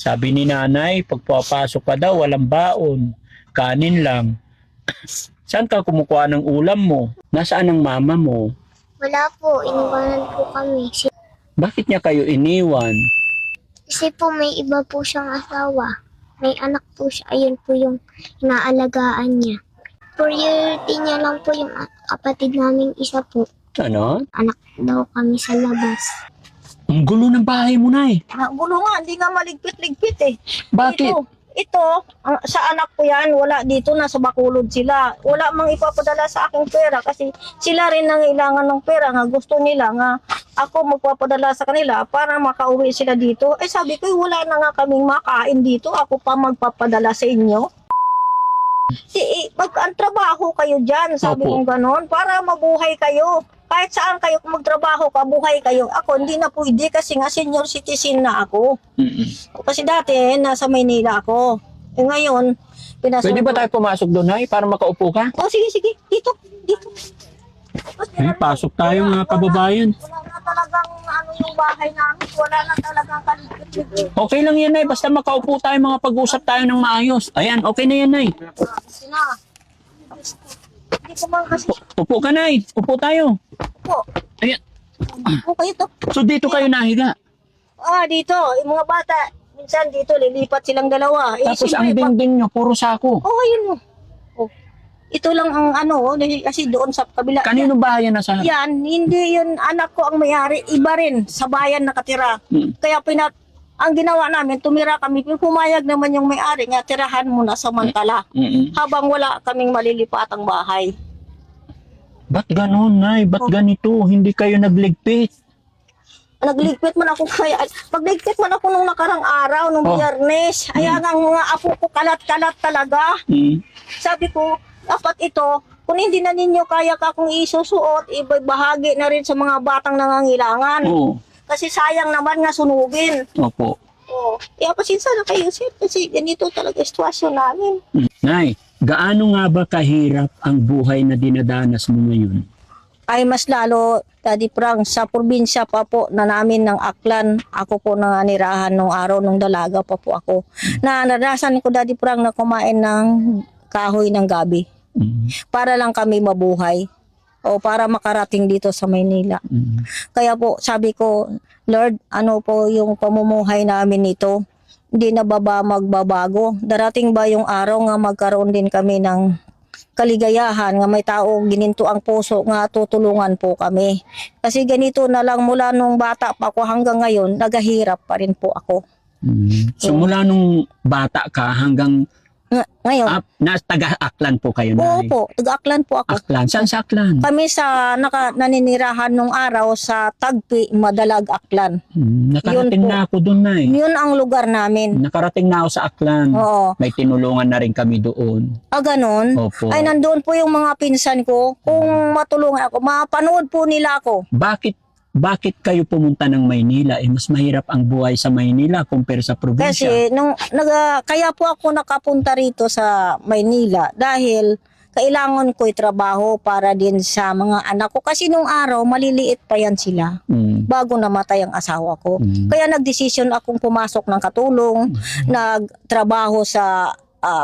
Sabi ni nanay, pagpapasok ka daw, walang baon. Kanin lang. Saan ka kumukuha ng ulam mo? Nasaan ang mama mo? Wala po, iniwanan po kami. Bakit niya kayo iniwan? Kasi po may iba po siyang asawa. May anak po siya. Ayun po yung inaalagaan niya. Priority niya lang po yung kapatid namin isa po. Ano? Anak daw kami sa labas. Ang gulo ng bahay mo, Nay. Gulo nga, hindi nga maligpit-ligpit eh. Bakit? Ito, sa anak ko yan, wala dito, nasa Bacolod sila. Wala mang ipapadala sa aking pera kasi sila rin nangailangan ng pera nga gusto nila nga ako magpapadala sa kanila para makauwi sila dito. Eh sabi ko, wala na nga kaming makain dito, ako pa magpapadala sa inyo. Ang trabaho kayo dyan, sabi Opo. kong ganon, para mabuhay kayo. Kahit saan kayo kung magtrabaho ka, buhay kayo. Ako, hindi na pwede kasi nga senior citizen na ako. Kasi dati, nasa Maynila ako. Eh ngayon, pinasok. Pwede ba tayo pumasok doon, Nay, para makaupo ka? Oh, sige, sige. Dito. Pasok tayo, mga kababayan. Wala na talagang yung bahay namin. Wala na talagang kaligpit. Okay lang yan, Nay. Basta makaupo tayo, mga pag-usap tayo ng maayos. Ayan, okay na yan, Nay. Kasi na. Hindi ko man kasi Upo ka, Nay. Upo tayo. po. Ayan. Upo kayo to. So, dito kayo nahiga. Dito. Yung mga bata, minsan dito, lilipat silang dalawa. Tapos ang siyempre, dingding nyo, puro sako. ayun mo. Ito lang ang kasi doon sa kabila. Kanino bahay yan nasa? Yan, hindi yun anak ko ang may-ari. Iba rin, sa bayan nakatira. Kaya ang ginawa namin, tumira kami. Pumayag naman yung may-ari nga, tirahan muna samantala. Habang wala kaming malilipatang bahay. Ba't ganun, Nay? Ba't ganito? Hindi kayo nagligpit? Nagligpit man ako kaya. Pagligpit man ako nung nakarang araw, nung Biyernes. Ayan ang mga apo ko kalat-kalat talaga. Sabi ko, dapat ito, kung hindi na ninyo kaya ka kung isusuot, ibahagi na rin sa mga batang nangangailangan. Oo. Kasi sayang naman nga sunugin. Opo. Kaya pasensya na kayo, sir, kasi ganito talaga sitwasyon namin. Nay, gaano nga ba kahirap ang buhay na dinadanas mo ngayon? Ay mas lalo, Daddy Frank, sa probinsya pa po na namin ng Aklan, ako po nanganirahan nung araw, nung dalaga pa po ako. Naranasan ko, Daddy Frank, na kumain ng kahoy ng gabi. Para lang kami mabuhay. O para makarating dito sa Maynila. Kaya po, sabi ko, Lord, ano po yung pamumuhay namin nito? Hindi na ba magbabago? Darating ba yung araw nga magkaroon din kami ng kaligayahan, nga may tao gininto ang puso nga tutulungan po kami. Kasi ganito na lang mula nung bata pa ako hanggang ngayon, nagahirap pa rin po ako. So mula nung bata ka hanggang Ngayon, taga-Aklan po kayo, oo Nay? po, taga-Aklan po ako. Aklan? Saan sa Aklan? Kami sa naninirahan nung araw sa Tagpi, Madalag, Aklan. Nakarating Yun po. na ako doon, Nay. Yun ang lugar namin. Nakarating na ako sa Aklan. Oo. May tinulungan na rin kami doon. Ganon. Opo. Ay, nandoon po yung mga pinsan ko. Kung matulungan ako, mapanood po nila ako. Bakit kayo pumunta ng Maynila? Mas mahirap ang buhay sa Maynila compare sa probinsya. Kasi kaya po ako nakapunta rito sa Maynila dahil kailangan ko'y trabaho para din sa mga anak ko. Kasi nung araw, maliliit pa yan sila. Bago namatay ang asawa ko. Kaya nagdesisyon akong pumasok ng katulong, nagtrabaho sa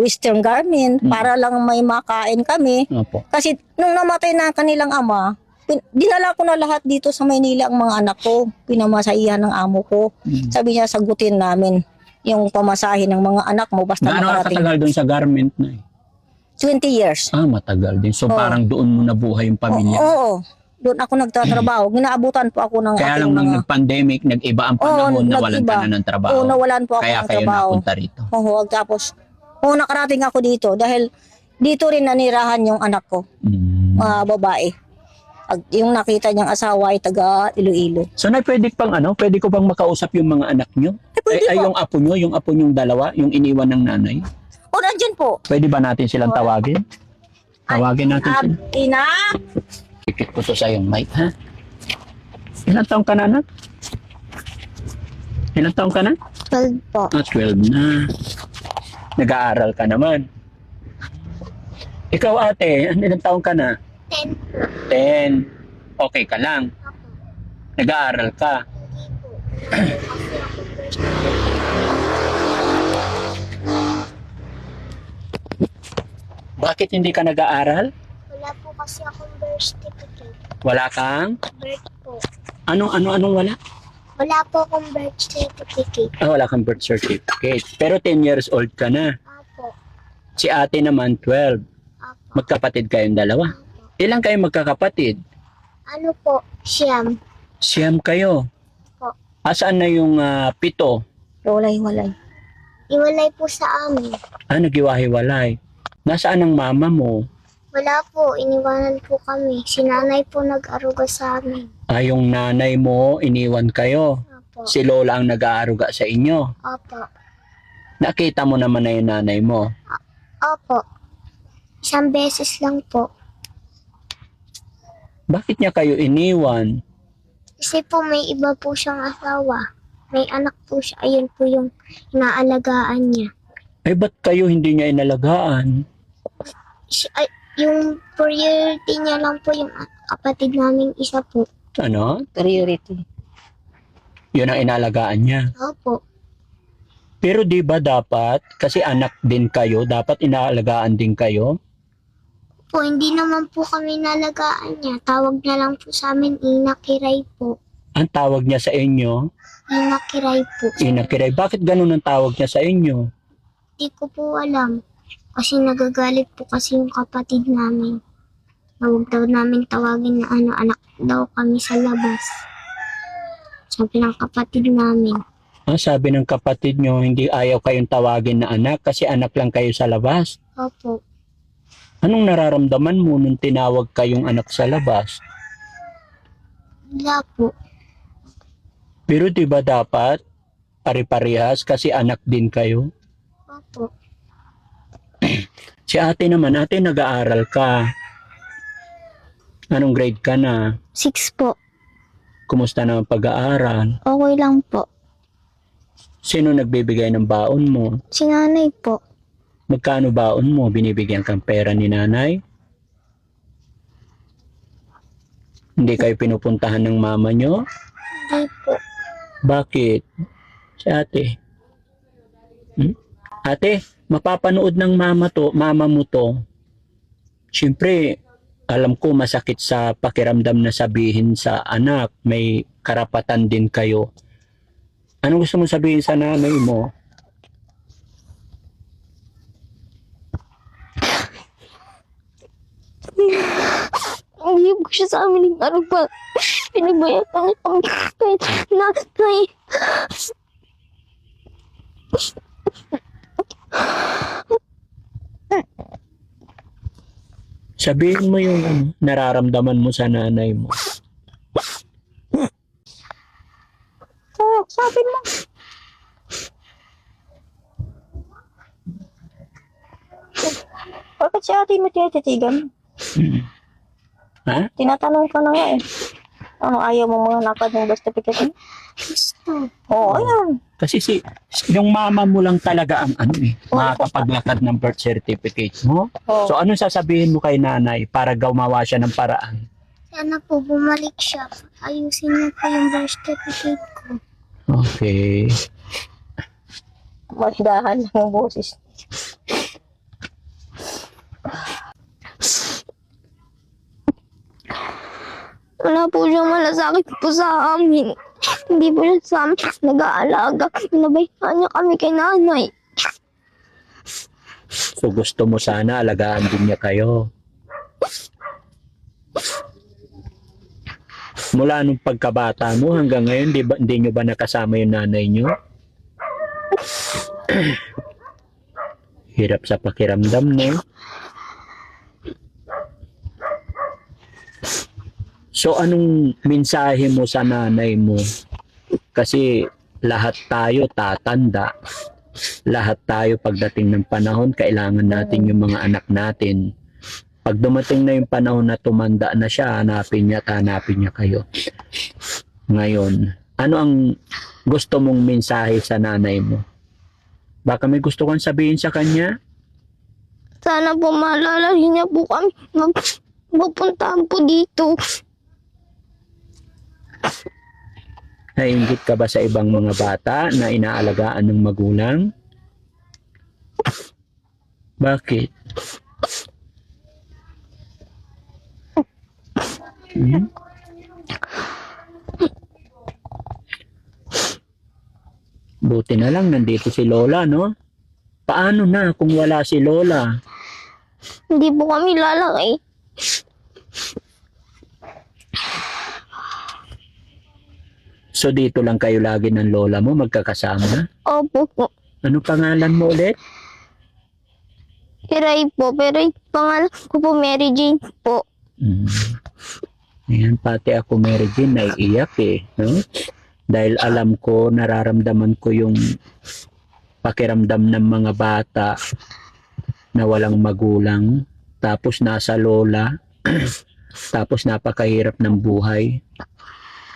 Western Garment para lang may makain kami. Opo. Kasi nung namatay na ang kanilang ama, dinala ko na lahat dito sa Maynila ang mga anak ko. Pinamasahihan ng amo ko. Sabi niya, sagutin namin yung pamasahe ng mga anak mo basta Gaano ka makarating. katagal doon sa garment, Nay? 20 years. Matagal din. So parang doon mo nabuhay yung pamilya. Oo. Doon ako nagtatrabaho. Ginaabutan po ako ng Kaya lang aking nang nag-pandemic, nag-iba ang panahon, nawalan nag-iba. ka na ng trabaho. Oo, nawalan po ako Kaya ng kayo trabaho. napunta rito. Oo, tapos nakarating ako dito dahil dito rin nanirahan yung anak ko, mga babae. Yung nakita niyang asawa ay taga Iloilo. So, Nay, pwede ko pang makausap yung mga anak nyo? Pwede po. Yung apo nyong dalawa, yung iniwan ng nanay? Nandyan po. Pwede ba natin silang tawagin? Tawagin natin sila. Ina! Pikit ko to sa yung mic, ha? Ilan taong ka na, anak? Ilan taong ka na? 12 po. 12 na. Nag-aaral ka naman. Ikaw, ate, ilan taong ka na? 10. 10. Okay ka lang. Nag-aaral ka. Bakit hindi ka nag-aaral? Wala po kasi akong birth certificate. Wala kang? Birth po. Anong wala? Wala po akong birth certificate. Wala kang birth certificate. Pero 10 years old ka na. Apo. Si ate naman 12. Apo. Magkapatid kayong dalawa. Apo. Ilang kayong magkakapatid? Ano po? Siyam. Siyam kayo. Po. Asaan na yung 7? Walay-walay. Iwalay po sa amin. Naghiwa-hiwalay. Nasaan ang mama mo? Wala po. Iniwanan po kami. Si nanay po nag-aruga sa amin. Yung nanay mo, iniwan kayo. Apo. Si Lola ang nag-aaruga sa inyo. Opo. Nakita mo naman na yung nanay mo. Opo. Isang beses lang po. Bakit niya kayo iniwan? Kasi po may iba po siyang asawa. May anak po siya. Ayun po yung inaalagaan niya. Ba't kayo hindi niya inalagaan? Yung priority niya lang po yung kapatid naming isa po. Ano? Priority. Yun ang inalagaan niya. Opo. Pero di ba dapat, kasi anak din kayo, dapat inaalagaan din kayo? Po, hindi naman po kami nalagaan niya. Tawag niya lang po sa amin, Inakiray po. Ang tawag niya sa inyo, Inakiray po. Inakiray. Bakit ganun ang tawag niya sa inyo? Hindi ko po alam. Kasi nagagalit po kasi yung kapatid namin. Huwag daw namin tawagin na anak daw kami sa labas. Sabi ng kapatid namin. Sabi ng kapatid nyo, hindi ayaw kayong tawagin na anak kasi anak lang kayo sa labas. Opo. Anong nararamdaman mo nung tinawag kayong anak sa labas? Wala po. Pero di ba dapat pare-parehas kasi anak din kayo? Opo. Si ate naman, ate nag-aaral ka. Anong grade ka na? 6 po. Kumusta naman pag-aaral? Okay lang po. Sino nagbibigay ng baon mo? Si nanay po. Magkano baon mo? Binibigyan kang pera ni nanay? Hindi kayo pinupuntahan ng mama nyo? Hindi po. Bakit? Si ate. Ate, mapapanood ng mama mo to. Siyempre, alam ko masakit sa pakiramdam na sabihin sa anak, may karapatan din kayo. Ano gusto mo sabihin sa nanay mo? Hindi po siya sa amin ng aruga. Pinabayatan niya kami kahit nanay. Sabihin mo yung nararamdaman mo sa nanay mo. Sabi mo. Bakit si ate mo tinatitigan? Ha? Tinatanong ka na nga eh. Ayaw mo mga lakad ng birth certificate? Gusto. Oo, ayan. Kasi yung mama mo lang talaga ang makakapaglakad ng birth certificate mo. Oo. So anong sasabihin mo kay nanay para gumawa siya ng paraan? Sana po bumalik siya. Ayusin niya po yung birth certificate ko. Okay. Magdahan ng boses. Wala po siyang malasakit po sa amin. Hindi po siya sa amin nag-aalaga. Pinabayaan niya kami kay nanay. So gusto mo sana alagaan din niya kayo. Mula nung pagkabata mo hanggang ngayon, hindi nyo ba nakasama yung nanay nyo? Hirap sa pakiramdam, no? So anong mensahe mo sa nanay mo? Kasi lahat tayo tatanda. Lahat tayo pagdating ng panahon, kailangan natin yung mga anak natin. Pag dumating na yung panahon na tumanda na siya, hanapin niya at hanapin niya kayo. Ngayon, ano ang gusto mong mensahe sa nanay mo? Baka may gusto kang sabihin sa kanya? Sana po maalala niya po kami. Mapuntahan po dito. Naiinggit ka ba sa ibang mga bata na inaalagaan ng magulang? Bakit? Hmm? Buti na lang nandito si Lola, no? Paano na kung wala si Lola? Hindi po kami lalaki. So dito lang kayo lagi ng Lola mo magkakasama? Opo po. Ano pangalan mo ulit? Kiray po, pero yung pangalan ko po Mary Jane po. Hmm. Ayan, pati ako Mary Jane naiiyak eh. No? Dahil alam ko, nararamdaman ko yung pakiramdam ng mga bata na walang magulang, tapos nasa lola, tapos napakahirap ng buhay.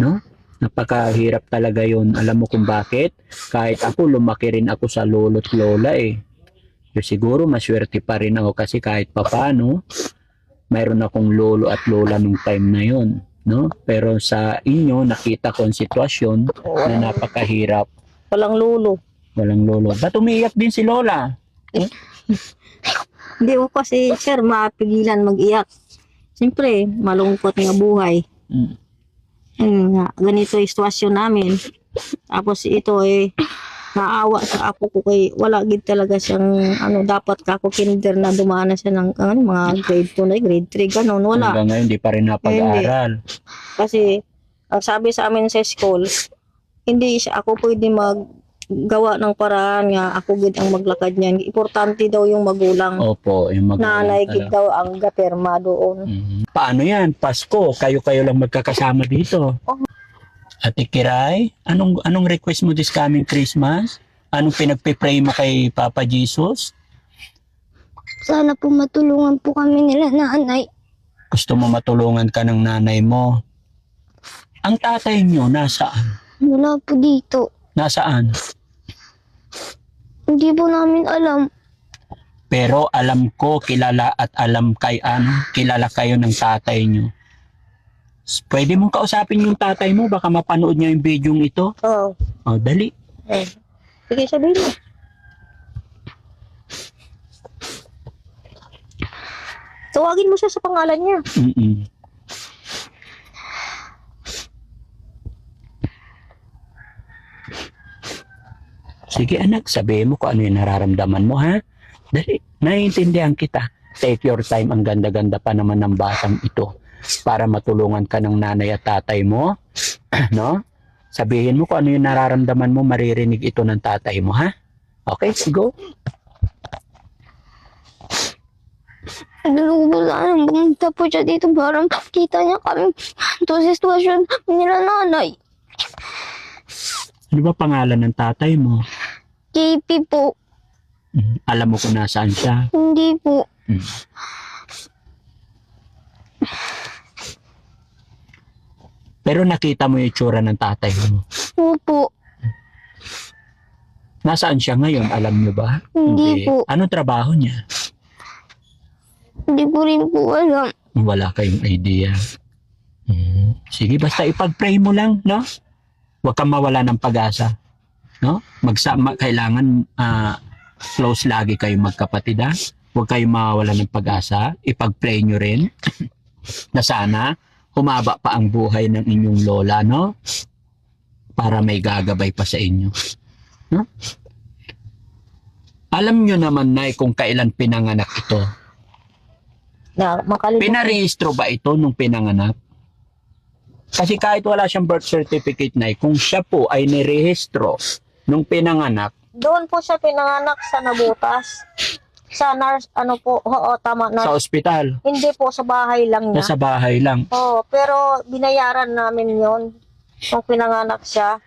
No? Napakahirap talaga yun. Alam mo kung bakit? Kahit ako, lumaki rin ako sa lolo't lola eh. So, siguro maswerte pa rin ako kasi kahit papano, mayroon akong lolo at lola nung time na yun. No? Pero sa inyo, nakita ko ang sitwasyon na napakahirap. Walang lulo. Walang lolo. Ba't umiiyak din si Lola? Hindi ko kasi, sir, mapigilan mag-iyak. Siyempre, malungkot nga buhay. Mm. Ganito yung sitwasyon namin. Tapos ito naawa sa apo ko kay wala gid talaga siyang dapat kako kinder na dumaan na siya ng mga grade 2 na grade 3 ganun wala. Hanggang ngayon, di pa rin napag-aaral. Kasi ang sabi sa amin sa school, hindi siya ako pwede maggawa ng paraan nga ako gid ang maglakad niyan. Importante daw yung magulang. Opo, yung Nanay gid daw ang gapirma doon. Paano yan? Pasko, kayo-kayo lang magkakasama dito. Oh. Ate Kiray, anong request mo this coming Christmas? Anong pinagpipray mo kay Papa Jesus? Sana po matulungan po kami nila nanay. Gusto mo matulungan ka ng nanay mo? Ang tatay nyo, nasaan? Wala po dito. Nasaan? Hindi po namin alam. Pero alam ko, kilala kayo ng tatay nyo. Pwede mong kausapin yung tatay mo, baka mapanood niya yung video ito. Oh. O, dali. Sige, sabihin mo. Tawagin mo siya sa pangalan niya. Mm-mm. Sige anak, sabihin mo kung ano yung nararamdaman mo, ha? Dali, naiintindihan kita. Take your time, ang ganda-ganda pa naman ng batang ito para matulungan ka ng nanay at tatay mo. No? Sabihin mo kung ano yung nararamdaman mo, maririnig ito ng tatay mo, ha? Okay, go. Ano po sana pumunta po siya dito para makita niya kami ito sa sitwasyon nila nanay. Ano ba pangalan ng tatay mo? JP po. Alam mo kung nasaan siya? Hindi po. Pero nakita mo yung itsura ng tatay mo. Opo. Nasaan siya ngayon? Alam niyo ba? Hindi po. Anong trabaho niya? Hindi ko rin po alam. Wala kayong idea. Sige, basta ipag-pray mo lang, no? Huwag kang mawala ng pag-asa. No? Kailangan close lagi kayong magkapatid, ha? Huwag kayong mawala ng pag-asa. Ipag-pray nyo rin na sana humaba pa ang buhay ng inyong lola, no? Para may gagabay pa sa inyo. No? Alam nyo naman, Nay, kung kailan pinanganak ito. Na makalimutan. Pinarehistro ba ito nung pinanganak? Kasi kahit wala siyang birth certificate, Nay, kung siya po ay nirehistro nung pinanganak, Doon po siya pinanganak sa Nabutas. Sa nurse, oo, tama na. sa ospital, Hindi po, sa bahay lang niya. nasa bahay lang. Oo, pero binayaran namin yon nung pinanganak siya.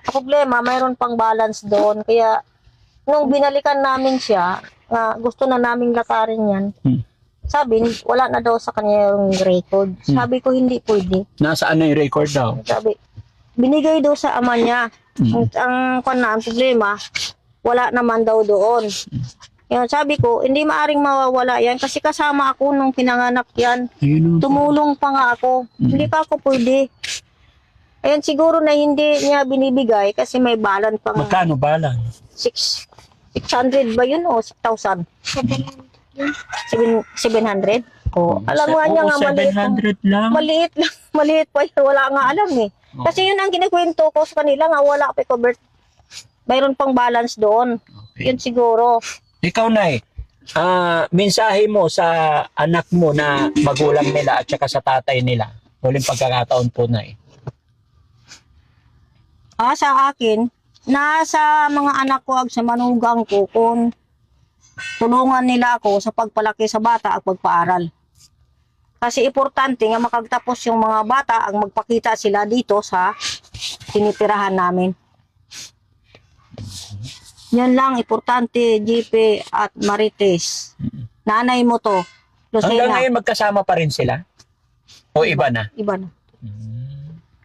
Ang problema, mayroon pang balance doon. Kaya, nung binalikan namin siya, gusto na naming lakarin yan. Sabi, wala na daw sa kanya yung record. Sabi ko, hindi pwede. Nasaan na yung record daw? Sabi, binigay daw sa ama niya. Ang problema, wala naman daw doon. Yun, sabi ko, hindi maaring mawawala yan kasi kasama ako nung pinanganak yan. Ayun, Tumulong pa nga ako. Hindi pa ako pwede. Ayun, siguro na hindi niya binibigay kasi may balance pang magkano balang? 600 ba yun o 6,000? 700? Oh, alam nga niya nga maliit lang. 700 lang. Maliit lang. Maliit pa yun. Wala nga alam eh. Oh. Kasi yun ang kinikwento ko sa kanila nga wala pa cover. Mayroon pang balance doon. Okay. Yun siguro. Ikaw, Nay, mensahe mo sa anak mo na magulang nila at saka sa tatay nila. Huling pagkakataon po, Nay. Sa akin, nasa mga anak ko ag sa manugang ko kung tulungan nila ako sa pagpalaki sa bata at pagpaaral. Kasi importante nga makagtapos yung mga bata ang magpakita sila dito sa tinitirahan namin. Yan lang, importante, GP at Marites. Nanay mo to, Hanggang Lucena. ngayon magkasama pa rin sila? O iba na? Iba na.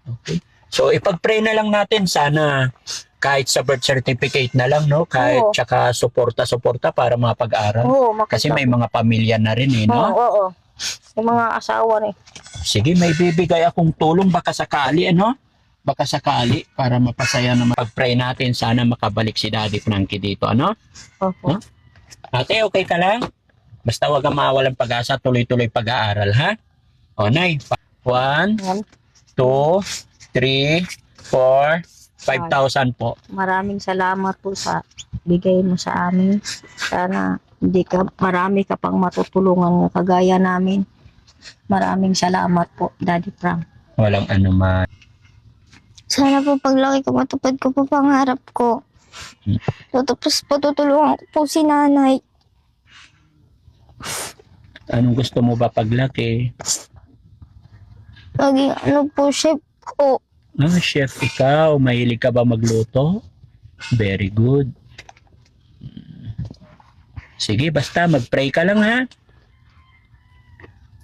Okay. So ipag-pray na lang natin sana kahit sa birth certificate na lang, no? Kahit Oo. tsaka suporta-suporta para mapag-aral. Oo, Kasi may mga pamilya na rin eh, Oo, no? oo. Yung mga asawa ni. Sige, may bibigay akong tulong baka sakali, ano? Baka sakali para mapasaya na pag-pray natin. Sana makabalik si Daddy Frankie dito, ano? Opo. Huh? Ate, okay ka lang? Basta wag kang mawalan pag-asa, tuloy-tuloy pag-aaral, ha? O, Nay. 1, Yan. 2, 3, 4, 5,000 po. Maraming salamat po sa bigay mo sa amin. Sana marami ka pang matutulungan ng kagaya namin. Maraming salamat po, Daddy Frank. Walang anuman. Sana po paglaki ko, matupad ko po pangarap ko. Tapos po tutulungan ko po si nanay. Anong gusto mo ba paglaki? Maging ano po, chef po. Chef ikaw. Mahilig ka ba magluto? Very good. Sige, basta mag-pray ka lang, ha?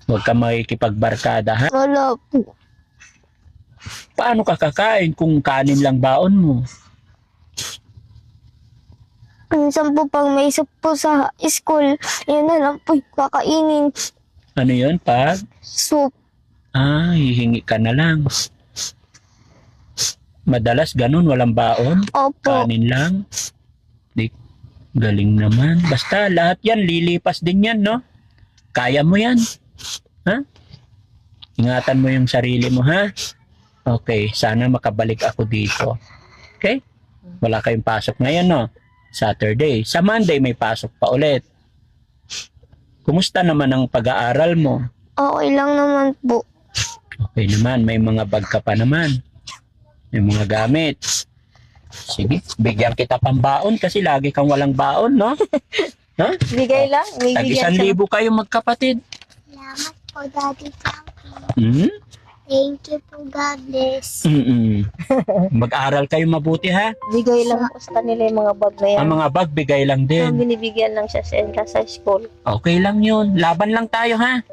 Huwag ka makikipagbarkada, ha? Wala po. Paano ka kakain kung kanin lang baon mo? Minsan po pag may soup po sa school, yun na lang po yung kakainin. Ano yun, pag? Soup. Hihingi ka na lang. Madalas ganun, walang baon? Opo. Kanin lang? Galing naman. Basta lahat yan, lilipas din yan, no? Kaya mo yan. Ha? Ingatan mo yung sarili mo, ha? Okay, sana makabalik ako dito. Okay? Wala kayong pasok ngayon, no? Saturday. Sa Monday, may pasok pa ulit. Kumusta naman ang pag-aaral mo? Okay lang naman po. Okay naman, may mga bag ka pa naman. May mga gamit. Sige, bigyan kita pang baon kasi lagi kang walang baon, no? Ha? Bigay lang. May bigyan siya. Tag-1,000 kayo magkapatid. Salamat po, Daddy Frankie. Hmm? Thank you po, God bless. Mag-aral kayo mabuti, ha? Bigay lang po sa kanila yung mga bag na yan. Ang mga bag, bigay lang din. Binibigyan lang siya sa school. Okay lang yun. Laban lang tayo, ha?